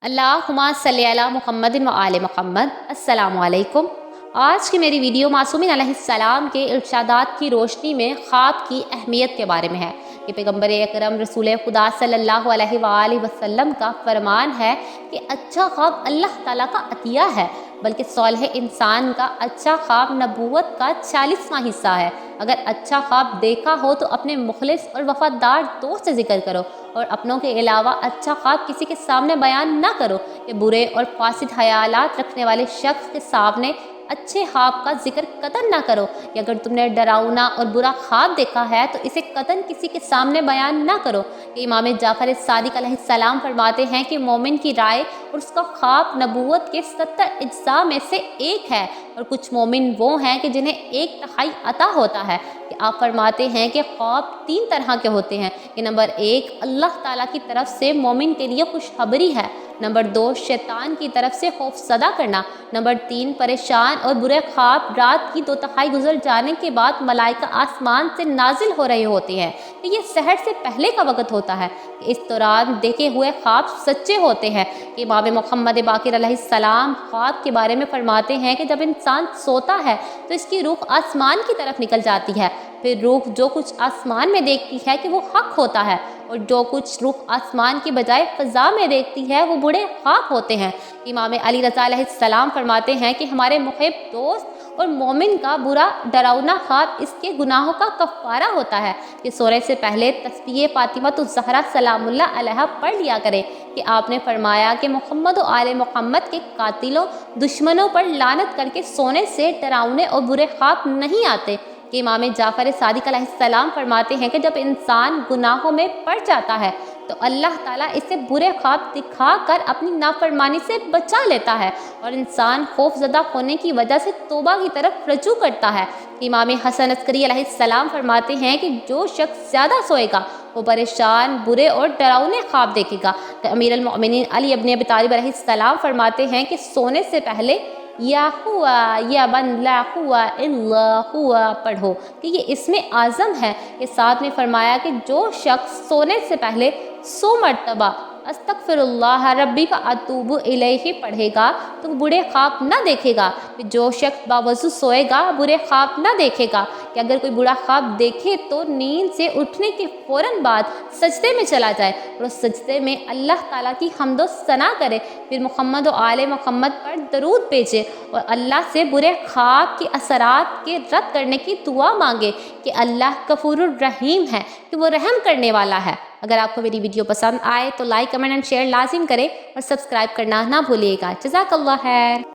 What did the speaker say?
اللہم صلی علی محمد و آل محمد۔ السلام علیکم۔ آج کی میری ویڈیو معصومین علیہ السلام کے ارشادات کی روشنی میں خواب کی اہمیت کے بارے میں ہے۔ یہ پیغمبر اکرم رسول خدا صلی اللہ علیہ وآلہ وسلم کا فرمان ہے کہ اچھا خواب اللہ تعالیٰ کا عطیہ ہے، بلکہ صالح انسان کا اچھا خواب نبوت کا 40واں حصہ ہے۔ اگر اچھا خواب دیکھا ہو تو اپنے مخلص اور وفادار دوست سے ذکر کرو، اور اپنوں کے علاوہ اچھا خواب کسی کے سامنے بیان نہ کرو کہ برے اور فاسد خیالات رکھنے والے شخص کے سامنے اچھے خواب کا ذکر قطعاً نہ کرو، کہ اگر تم نے ڈراؤنا اور برا خواب دیکھا ہے تو اسے قطعاً کسی کے سامنے بیان نہ کرو۔ کہ امام جعفر صادق علیہ السلام فرماتے ہیں کہ مومن کی رائے اور اس کا خواب نبوت کے 70 اجزاء میں سے ایک ہے، اور کچھ مومن وہ ہیں کہ جنہیں 1/3 عطا ہوتا ہے۔ کہ آپ فرماتے ہیں کہ خواب 3 طرح کے ہوتے ہیں کہ نمبر 1 اللہ تعالیٰ کی طرف سے مومن کے لیے خوشخبری ہے، نمبر 2 شیطان کی طرف سے خوف زدہ کرنا، نمبر 3 پریشان اور برے خواب رات کی 2/3 گزر جانے کے بعد ملائکہ آسمان سے نازل ہو رہے ہوتے ہیں کہ یہ سحر سے پہلے کا وقت ہوتا ہے، کہ اس دوران دیکھے ہوئے خواب سچے ہوتے ہیں۔ کہ امام محمد باقر علیہ السلام خواب کے بارے میں فرماتے ہیں کہ جب انسان سوتا ہے تو اس کی روح آسمان کی طرف نکل جاتی ہے، پھر روح جو کچھ آسمان میں دیکھتی ہے کہ وہ حق ہوتا ہے، اور جو کچھ روح آسمان کی بجائے فضا میں دیکھتی ہے وہ برے خواب ہوتے ہیں۔ امام علی رضا علیہ السلام فرماتے ہیں کہ ہمارے محب دوست اور مومن کا برا ڈراؤنا خواب اس کے گناہوں کا کفارہ ہوتا ہے، کہ سونے سے پہلے تسبیح فاطمہ الزہرا سلام اللہ علیہا پڑھ لیا کرے۔ کہ آپ نے فرمایا کہ محمد و آل محمد کے قاتلوں دشمنوں پر لعنت کر کے سونے سے ڈراؤنے اور برے خواب نہیں آتے۔ کہ امام جعفر صادق علیہ السلام فرماتے ہیں کہ جب انسان گناہوں میں پڑ جاتا ہے تو اللہ تعالیٰ اسے برے خواب دکھا کر اپنی نافرمانی سے بچا لیتا ہے، اور انسان خوف زدہ ہونے کی وجہ سے توبہ کی طرف رجوع کرتا ہے۔ امام حسن عسکری علیہ السلام فرماتے ہیں کہ جو شخص زیادہ سوئے گا وہ پریشان، برے اور ڈراؤنے خواب دیکھے گا۔ کہ امیر المؤمنین علی ابن ابی طالب علیہ السلام فرماتے ہیں کہ سونے سے پہلے یا ہوا یا بن لا ہوا الا ہوا پڑھو، کہ یہ اسم اعظم ہے۔ کہ ساتھ میں فرمایا کہ جو شخص سونے سے پہلے 100 مرتبہ استغفر اللہ ربی واتوب الیہ پڑھے گا تو برے خواب نہ دیکھے گا۔ کہ جو شخص باوضو سوئے گا برے خواب نہ دیکھے گا۔ کہ اگر کوئی برا خواب دیکھے تو نیند سے اٹھنے کے فوراً بعد سجدے میں چلا جائے، اور اس سجدے میں اللہ تعالیٰ کی حمد و ثنا کرے، پھر محمد و آل محمد پر درود بھیجے، اور اللہ سے برے خواب کے اثرات کے رد کرنے کی دعا مانگے، کہ اللہ غفور الرحیم ہے، کہ وہ رحم کرنے والا ہے۔ اگر آپ کو میری ویڈیو پسند آئے تو لائک، کمنٹ اینڈ شیئر لازم کریں، اور سبسکرائب کرنا نہ بھولیے گا۔ جزاک اللہ خیر۔